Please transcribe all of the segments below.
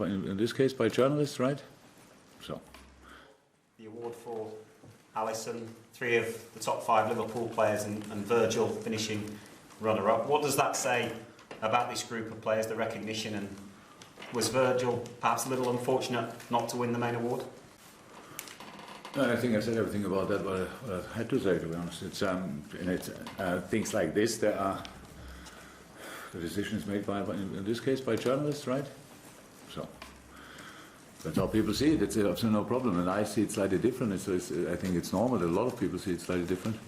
in this case by journalists, right? So. The award for Alisson, 3 of the top 5 Liverpool players and Virgil finishing runner-up. What does that say about this group of players, the recognition, and was Virgil perhaps a little unfortunate not to win the main award? I think I said everything about that what I had to say, to be honest. It's things like this, the decision is made by, in this case, by journalists, right? So that's how people see it. It's absolutely no problem, and I see it slightly different. I think it's normal that a lot of people see it slightly different.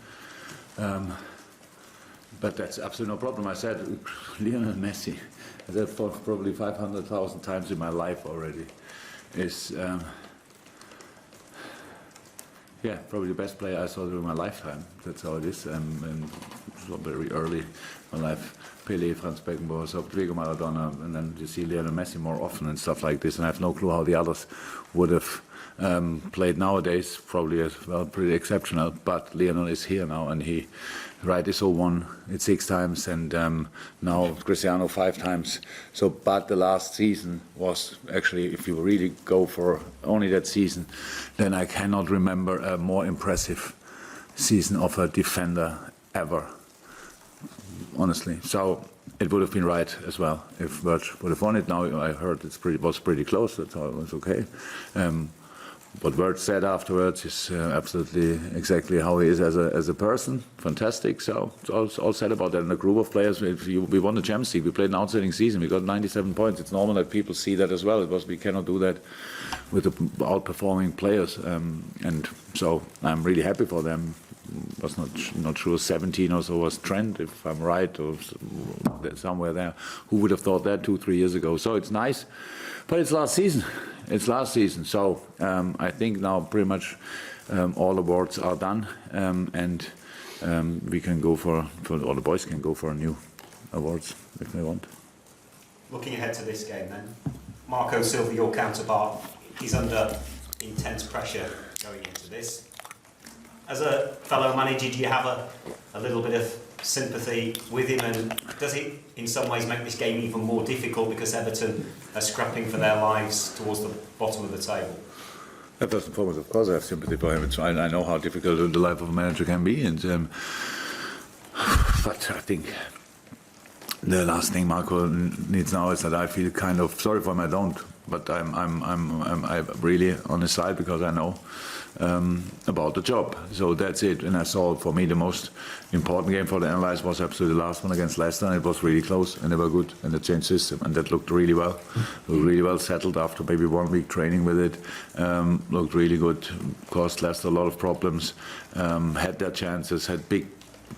But that's absolutely no problem. I said Lionel Messi, I said for probably 500,000 times in my life already, is yeah, probably the best player I saw during my lifetime. That's how it is. And so very early in my life, Pelé, Franz Beckenbauer, so Diego Maradona, and then you see Lionel Messi more often and stuff like this. And I have no clue how the others would have played nowadays. Probably as well, pretty exceptional. But Lionel is here now, and he, right, is all won it 6 times, and now Cristiano 5 times. So, but the last season was actually, if you really go for only that season, then I cannot remember a more impressive season of a defender ever, honestly. So it would have been right as well if Virgil would have won it. Now I heard it was pretty close. That's how it was okay. What Virgil said afterwards is absolutely exactly how he is as a person. Fantastic. So it's all said about that. In a group of players, we won the Champions League. We played an outstanding season. We got 97 points. It's normal that people see that as well. We cannot do that with the outperforming players. And so I'm really happy for them. Was not sure 17 or so was Trent, if I'm right, or somewhere there. Who would have thought that 2-3 years ago? So it's nice, but it's last season. It's last season. So I think now pretty much all awards are done, and we can go for all the boys can go for new awards if they want. Looking ahead to this game then, Marco Silva, your counterpart, he's under intense pressure going into this. As a fellow manager, do you have a little bit of sympathy with him, and does it in some ways make this game even more difficult because Everton are scrapping for their lives towards the bottom of the table? First and foremost, of course, I have sympathy for him. I know how difficult the life of a manager can be, and but I think the last thing Marco needs now is that I feel kind of sorry for him. I don't, but I'm really on his side because I know about the job. So that's it. And I saw, for me, the most important game for the analyst was absolutely the last one against Leicester, and it was really close, and they were good, and they changed system, and that looked really well. Really well settled after maybe 1 week training with it. Looked really good. Caused Leicester a lot of problems. Had their chances. Had big.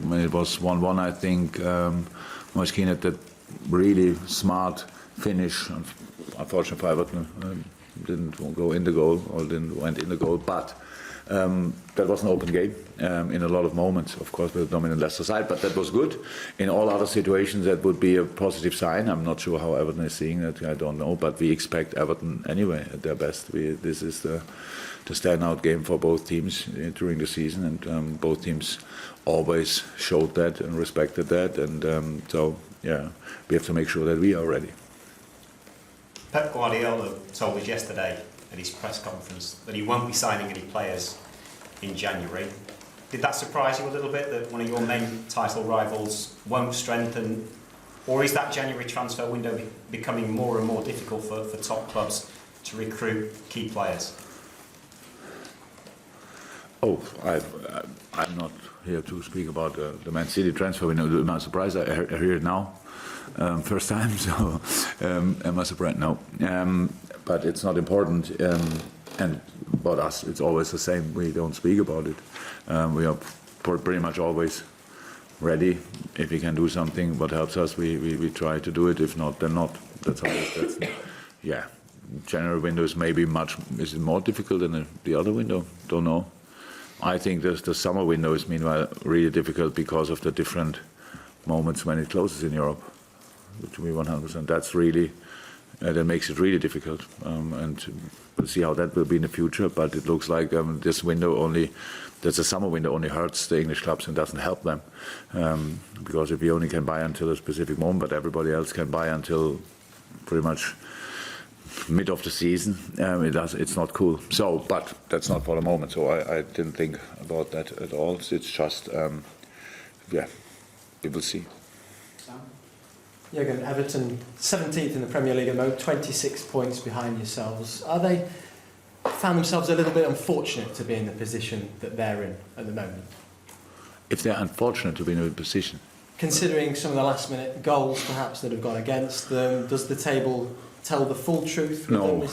When it was 1-1, I think Moiskin had that really smart finish. Unfortunately for Everton, didn't go in the goal, or went in the goal, but that was an open game in a lot of moments, of course, with the dominant Leicester side, but that was good. In all other situations, that would be a positive sign. I'm not sure how Everton is seeing it, I don't know, but we expect Everton anyway at their best. This is the standout game for both teams during the season, and both teams always showed that and respected that, and so, yeah, we have to make sure that we are ready. Pep Guardiola told us yesterday at his press conference that he won't be signing any players in January. Did that surprise you a little bit, that one of your main title rivals won't strengthen, or is that January transfer window becoming more and more difficult for top clubs to recruit key players? Oh, I'm not here to speak about the Man City transfer window. Am I surprised? I hear it now. First time, so am I surprised? No. But it's not important, and about us, it's always the same. We don't speak about it. We are pretty much always ready. If we can do something, what helps us, we try to do it. If not, then not. That's how it is. Yeah. January window is maybe is it more difficult than the other window? Don't know. I think the summer window is meanwhile really difficult because of the different moments when it closes in Europe. To me, 100%. That's really that makes it really difficult, and we'll see how that will be in the future. But it looks like this window that's a summer window, only hurts the English clubs and doesn't help them, because if you only can buy until a specific moment, but everybody else can buy until pretty much mid of the season, it's not cool. So, but that's not for the moment. So I didn't think about that at all. It's just, yeah, we will see. Jürgen, Everton 17th in the Premier League at the moment, 26 points behind yourselves. Are they found themselves a little bit unfortunate to be in the position that they're in at the moment? If they're unfortunate to be in a position. Considering some of the last-minute goals, perhaps, that have gone against them, does the table tell the full truth? No,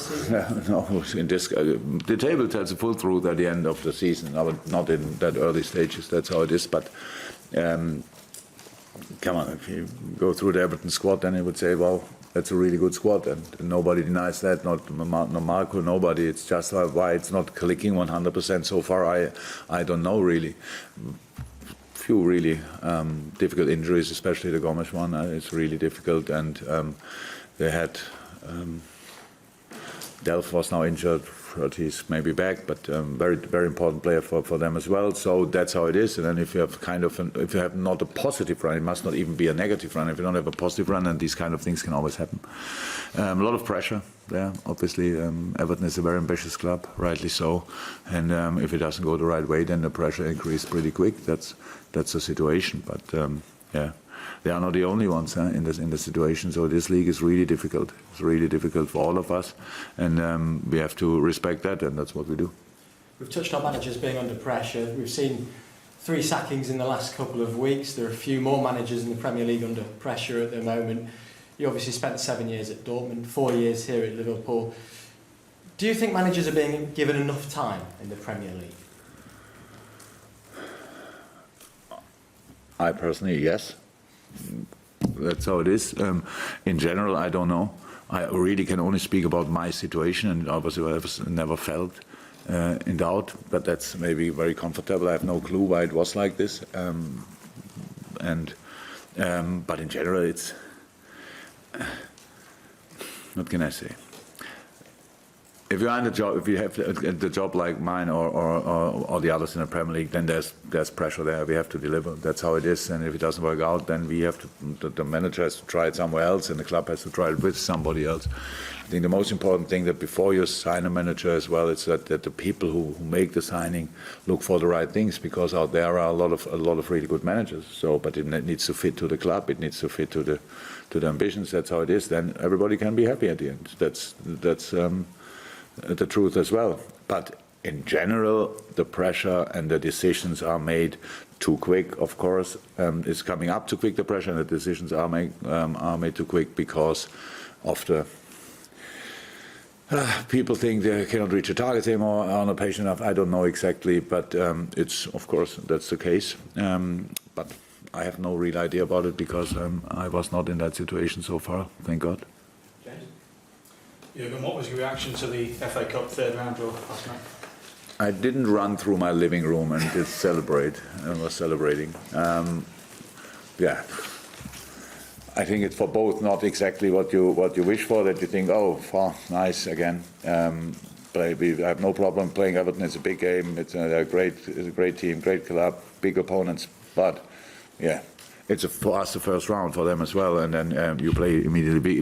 no. In this, the table tells the full truth at the end of the season, not in that early stages. That's how it is. But come on, if you go through the Everton squad, then you would say, well, that's a really good squad, and nobody denies that. Not Marco, nobody. It's just why it's not clicking 100% so far. I don't know really. Few really difficult injuries, especially the Gomes one. It's really difficult, and they had Delph was now injured, but he's maybe back, but very important player for them as well. So that's how it is. And then if you have if you have not a positive run, it must not even be a negative run. If you don't have a positive run, then these kind of things can always happen. A lot of pressure there. Obviously, Everton is a very ambitious club, rightly so. And if it doesn't go the right way, then the pressure increases pretty quick. That's the situation. But yeah. They are not the only ones in the situation. So this league is really difficult. It's really difficult for all of us, and we have to respect that, and that's what we do. We've touched on managers being under pressure. We've seen 3 sackings in the last couple of weeks. There are a few more managers in the Premier League under pressure at the moment. You obviously spent 7 years at Dortmund, 4 years here at Liverpool. Do you think managers are being given enough time in the Premier League? I personally, yes. That's how it is. In general, I don't know. I really can only speak about my situation, and obviously I've never felt in doubt, but that's maybe very comfortable. I have no clue why it was like this. But in general, it's, what can I say? If you're in the job, if you have the job like mine or the others in the Premier League, then there's pressure there. We have to deliver. That's how it is. And if it doesn't work out, then we have to. The manager has to try it somewhere else, and the club has to try it with somebody else. I think the most important thing that before you sign a manager as well, is that the people who make the signing look for the right things, because out there are a lot of really good managers. So, but it needs to fit to the club. It needs to fit to the ambitions. That's how it is. Then everybody can be happy at the end. That's the truth as well. But in general, the pressure and the decisions are made too quick. Of course, it's coming up too quick, the pressure, and the decisions are made too quick because of the people think they cannot reach a target anymore, are not patient enough. I don't know exactly, but it's, of course, that's the case. But I have no real idea about it because I was not in that situation so far, thank God. Jürgen, what was your reaction to the FA Cup third round draw last night? I didn't run through my living room and did celebrate. I was celebrating. Yeah, I think it's for both not exactly what you wish for. That you think, oh, nice again. But I have no problem playing Everton. It's a big game. It's a great team, great club, big opponents. But yeah. It's for us the first round, for them as well, and then you play immediately.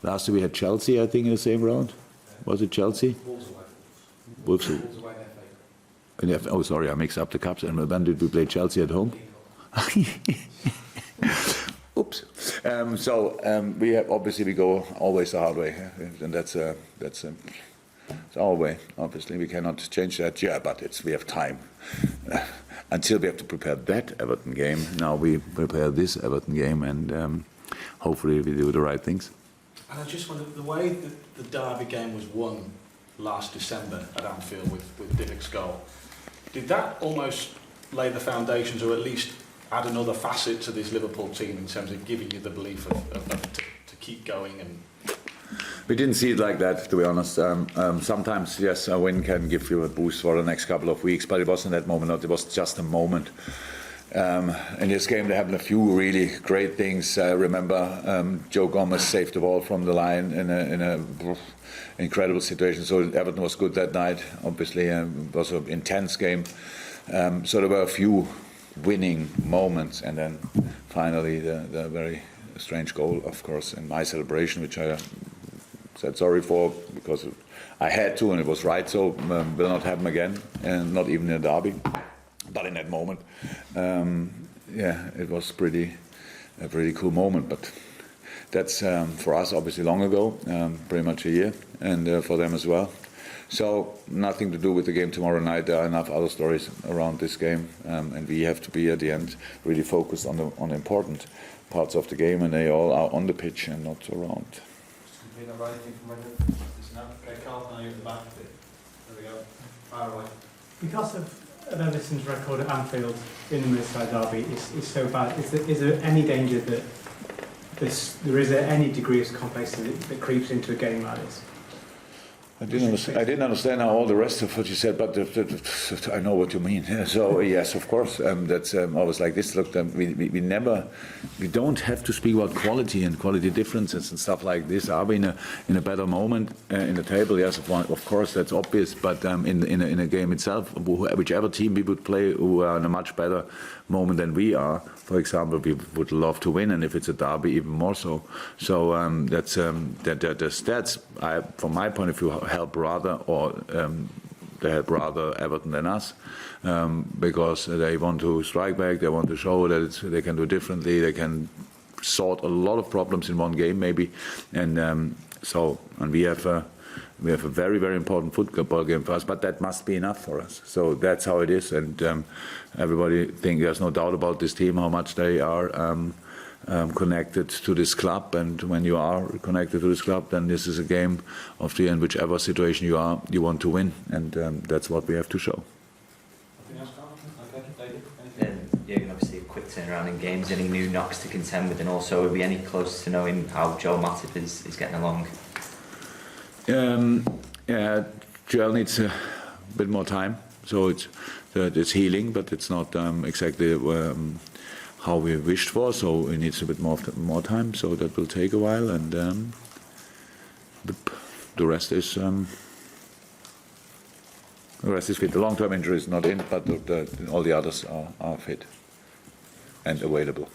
Last year we had Chelsea, I think, in the same round. Was it Chelsea? Wolves away. Oh, sorry, I mixed up the cups. And when did we play Chelsea at home? Oops. We have, obviously we go always the hard way, and that's it's our way. Obviously, we cannot change that. Yeah, but we have time. Until we have to prepare that Everton game, now we prepare this Everton game, and hopefully we do the right things. And I just wondered, the way that the derby game was won last December at Anfield with Divic's goal, did that almost lay the foundations, or at least add another facet to this Liverpool team in terms of giving you the belief to keep going? And we didn't see it like that, to be honest. Sometimes, yes, a win can give you a boost for the next couple of weeks, but it wasn't that moment. It was just a moment. In this game, there happened a few really great things. I remember Joe Gomez saved the ball from the line in a incredible situation. So Everton was good that night. Obviously, it was an intense game. So there were a few winning moments, and then finally the very strange goal, of course, in my celebration, which I said sorry for, because I had to and it was right, so will not happen again, and not even in a derby. But in that moment, it was a pretty cool moment. But that's for us obviously long ago, pretty much a year, and for them as well. So nothing to do with the game tomorrow night. There are enough other stories around this game, and we have to be at the end really focused on the important parts of the game, and they all are on the pitch and not around. Because of Everton's record at Anfield in the Merseyside derby is so bad, is there any danger that there is any degree of complacency that creeps into a game like this? I didn't understand how all the rest of what you said, but I know what you mean. So yes, of course, that's always like this. Look, we don't have to speak about quality and quality differences and stuff like this. Are we in a better moment in the table? Yes, of course, that's obvious. But in a game itself, whichever team we would play who are in a much better moment than we are, for example, we would love to win, and if it's a derby, even more so. So that's the stats, from my point of view, help rather, or they help rather Everton than us, because they want to strike back, they want to show that they can do differently, they can sort a lot of problems in one game maybe, and we have a very, very important football game for us, but that must be enough for us. So that's how it is, and everybody think there's no doubt about this team, how much they are connected to this club, and when you are connected to this club, then this is a game of the end, whichever situation you are, you want to win, and that's what we have to show. Jürgen, obviously a quick turnaround in games, any new knocks to contend with, and also are we any close to knowing how Joel Matip is getting along? Yeah, Joel needs a bit more time, so it's healing, but it's not exactly how we wished for, so he needs a bit more time, so that will take a while, and the rest is fit. The long-term injury is not in, but all the others are fit and available.